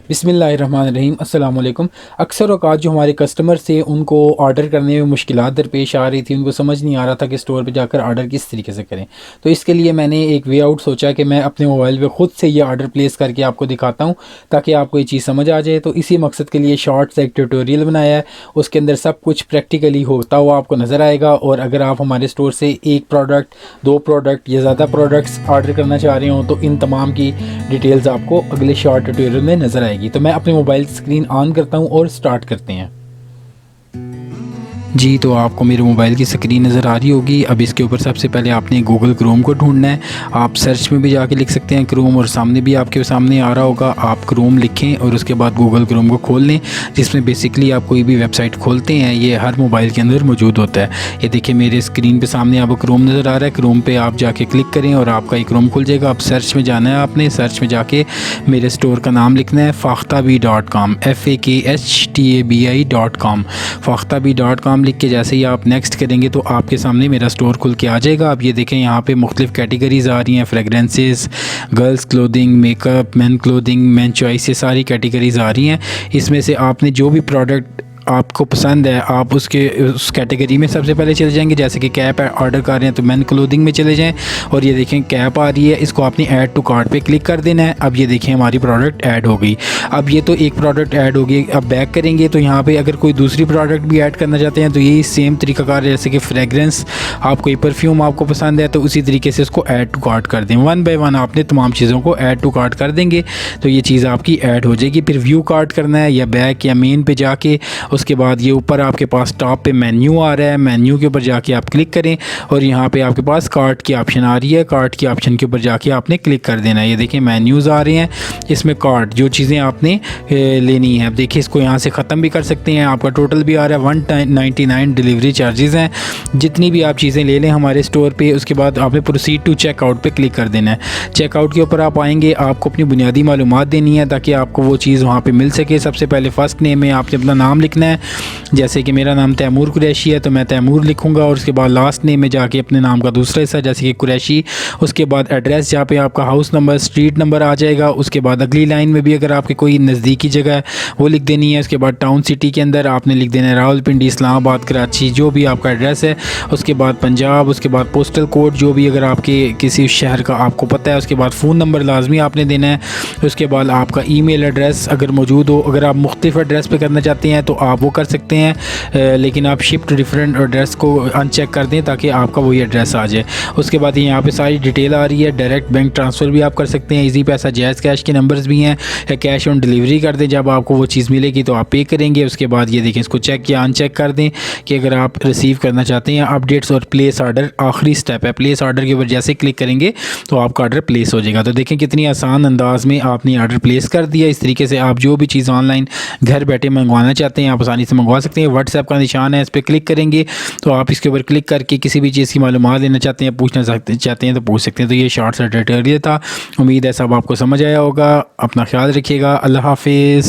बिस्मिल्लाहिर्रहमानिर्रहीम अस्सलाम वालेकुम। अक्सर औक़ात जो हमारे कस्टमर थे उनको ऑर्डर करने में मुश्किलात दरपेश आ रही थी, उनको समझ नहीं आ रहा था कि स्टोर पे जाकर ऑर्डर किस तरीके से करें। तो इसके लिए मैंने एक वे आउट सोचा कि मैं अपने मोबाइल पे ख़ुद से ये ऑर्डर प्लेस करके आपको दिखाता हूँ ताकि आपको ये चीज़ समझ आ जाए। तो इसी मकसद के लिए शॉर्ट सा एक ट्यूटोरियल बनाया है, उसके अंदर सब कुछ प्रैक्टिकली होता हुआ आपको नज़र आएगा। और अगर आप हमारे स्टोर से एक प्रोडक्ट, दो प्रोडक्ट या ज़्यादा प्रोडक्ट्स ऑर्डर करना चाह रहे हो तो इन तमाम की डिटेल्स आपको अगले शॉर्ट ट्यूटोरियल में नज़र आएगी। तो मैं अपने मोबाइल स्क्रीन ऑन करता हूं और स्टार्ट करते हैं। जी, तो आपको मेरे मोबाइल की स्क्रीन नज़र आ रही होगी। अब इसके ऊपर सबसे पहले आपने गूगल क्रोम को ढूंढना है। आप सर्च में भी जाके लिख सकते हैं क्रोम, और सामने भी आपके सामने आ रहा होगा। आप क्रोम लिखें और उसके बाद गूगल क्रोम को खोल लें, जिसमें बेसिकली आप कोई भी वेबसाइट खोलते हैं ये हर मोबाइल के अंदर मौजूद होता है। ये देखिए मेरे स्क्रीन पर सामने आपको क्रोम नज़र आ रहा है। क्रोम पर आप जाके क्लिक करें और आपका ये क्रोम खुल जाएगा। अब सर्च में जाना है आपने, सर्च में जाके मेरे स्टोर का नाम लिखना है fakhtabi.com, FAKHTABI.com। fakhtabi.com लिख के जैसे ही आप नेक्स्ट करेंगे तो आपके सामने मेरा स्टोर खुल के आ जाएगा। अब ये देखें यहाँ पे मुख्तलिफ़ कैटेगरीज़ आ रही हैं, fragrances, girls clothing, makeup, main clothing, main choice, ये सारी कैटेगरीज़ आ रही हैं। इसमें से आपने जो भी प्रोडक्ट आपको पसंद है आप उसके उस कैटेगरी में सबसे पहले चले जाएंगे। जैसे कि कैप ऑर्डर कर रहे हैं तो मेन क्लोथिंग में चले जाएं, और ये देखें कैप आ रही है, इसको आपने ऐड टू कार्ट पे क्लिक कर देना है। अब ये देखें हमारी प्रोडक्ट ऐड हो गई। अब ये तो एक प्रोडक्ट ऐड हो गई। अब बैक करेंगे तो यहाँ पे अगर कोई दूसरी प्रोडक्ट भी ऐड करना चाहते हैं तो यही सेम तरीकाकार है। जैसे कि फ्रेगरेंस, आप कोई परफ्यूम आपको पसंद है तो उसी तरीके से इसको ऐड टू कार्ट कर दें। वन बाय वन आपने तमाम चीज़ों को ऐड टू कार्ट कर देंगे तो ये चीज़ आपकी ऐड हो जाएगी। फिर व्यू कार्ट करना है या बैक या मेन पे जाके, उसके बाद ये ऊपर आपके पास टॉप पे मेन्यू आ रहा है, मेन्यू के ऊपर जाके आप क्लिक करें और यहाँ पे आपके पास कार्ट की ऑप्शन आ रही है। कार्ट की ऑप्शन के ऊपर जाके आपने क्लिक कर देना है। ये देखिए मेन्यूज़ आ रहे हैं, इसमें कार्ट जो चीज़ें आपने लेनी है। अब देखिए इसको यहाँ से ख़त्म भी कर सकते हैं। आपका टोटल भी आ रहा है 199 डिलीवरी चार्जेस हैं। जितनी भी आप चीज़ें ले लें हमारे स्टोर पे, उसके बाद आपने प्रोसीड टू चेकआउट पे क्लिक कर देना है। चेकआउट के ऊपर आप आएंगे, आपको अपनी बुनियादी मालूमात देनी है ताकि आपको वो चीज़ वहाँ पे मिल सके। सबसे पहले फ़र्स्ट नेम में आपने अपना नाम लिखना है। जैसे कि मेरा नाम तैमूर कुरैशी है तो मैं तैमूर लिखूंगा, और उसके बाद लास्ट नेम में जाके अपने नाम का दूसरा हिस्सा जैसे कि कुरैशी। उसके बाद एड्रेस जहाँ पे आपका हाउस नंबर, स्ट्रीट नंबर आ जाएगा। उसके बाद अगली लाइन में भी अगर आपके कोई नज़दीकी जगह है वो लिख देनी है। उसके बाद टाउन सिटी के अंदर आपने लिख देना है रावलपिंडी, इस्लामाबाद, कराची, जो भी आपका एड्रेस है। उसके बाद पंजाब, उसके बाद पोस्टल कोड जो भी अगर आपके किसी शहर का आपको पता है। उसके बाद फ़ोन नंबर लाजमी आपने देना है। उसके बाद आपका ईमेल एड्रेस अगर मौजूद हो, अगर आप मुख्तलिफ एड्रेस पे करना चाहते हैं तो आप वो कर सकते हैं, लेकिन आप शिफ्ट डिफरेंट एड्रेस को अनचेक कर दें ताकि आपका वही एड्रेस आ जाए। उसके बाद यहाँ पे सारी डिटेल आ रही है। डायरेक्ट बैंक ट्रांसफ़र भी आप कर सकते हैं, इजी पैसा, जैज़ कैश के नंबर्स भी हैं, या कैश ऑन डिलीवरी कर दें। जब आपको वो चीज़ मिलेगी तो आप पे करेंगे। उसके बाद ये देखें इसको चेक या अनचेक कर दें कि अगर आप रिसीव करना चाहते हैं। अपडेट्स और प्लेस ऑर्डर आखिरी स्टेप है। प्लेस ऑर्डर के ऊपर जैसे क्लिक करेंगे तो आपका ऑर्डर प्लेस हो जाएगा। तो देखें कितनी आसान अंदाज में आपने ऑर्डर प्लेस कर दिया। इस तरीके से आप जो भी चीज़ ऑनलाइन घर बैठे मंगवाना चाहते हैं आप आसानी से मंगवा सकते हैं। व्हाट्सएप का निशान है, इस पर क्लिक करेंगे तो आप इसके ऊपर क्लिक करके किसी भी चीज़ की मालूमात लेना चाहते हैं, पूछना चाहते हैं तो पूछ सकते हैं। तो ये शॉर्ट सा ट्यूटोरियल था। उम्मीद है सब आपको समझ आया होगा। अपना ख्याल रखिएगा। अल्लाह हाफिज़।